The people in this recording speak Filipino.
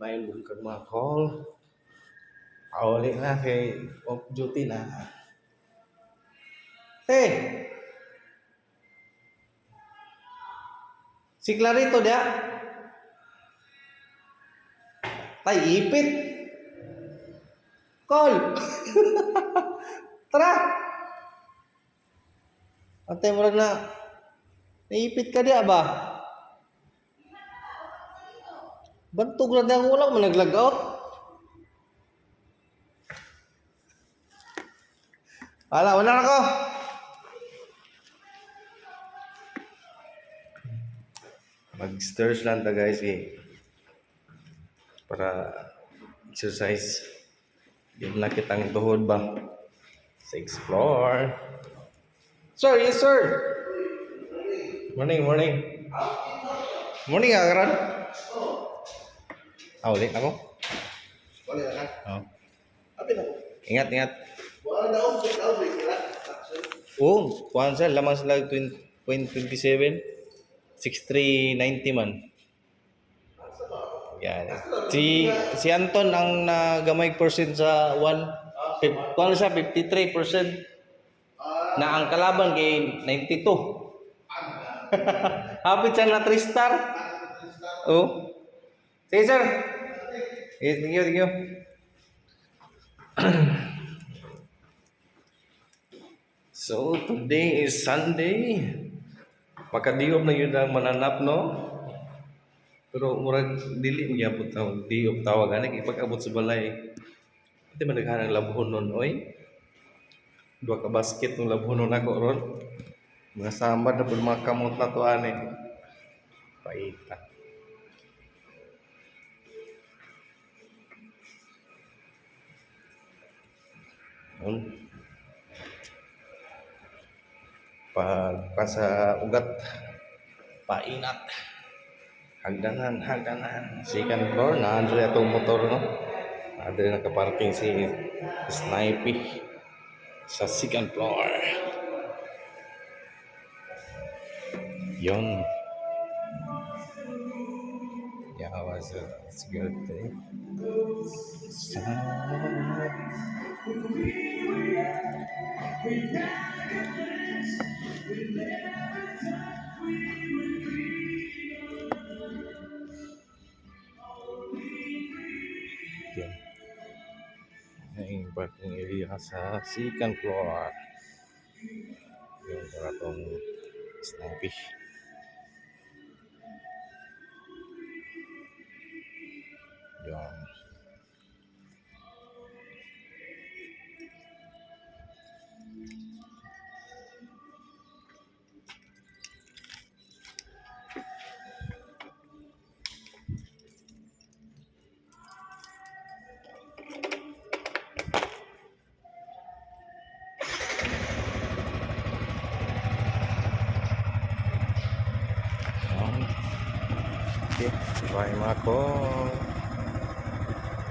may kag mga call. Paulit na kay off duty na. Hey! Si Clarito dia. Tay ipit. Call. Tara. Ate mo na. Naipit ka dia ba? Bantog na dang ulang mo nag-log out. Wala na ako. Mag-stairs lang ta guys para exercise. Yung lang kitang tuhod ba sa explore. Sir, yes sir. Morning. Morning agaran. Ulit ako. Wala na. Oh. Abi na ko. Ingat. Wala na ako, break na. Oh, kuhan sir, lamang sila 0.27. 6390 man. Yan. Si Anton ang nagamay percent sa 1. Kuhan siya 53%. Na ang kalaban kay 92. Hapit siya na 3 star. Oh. Sige sir. Thank you. So today is Sunday. Makadiop na yun ang mananap no. Pero murag dili gyapon tawag diop tawag ani ipag-abot sa balay. Ito man naghanang labhon nun oy. Dua ka basket ng labhon ako ron. Mga samad na pud mga kamot na to ani. Paita. Pag sa ugat painat hagdanan second floor na andre atong motor no andre nakaparking si Snipey sa second floor yon yawa sa security yan yung parking area sa second floor yung karatong Snappy yan okay, bye mga ko.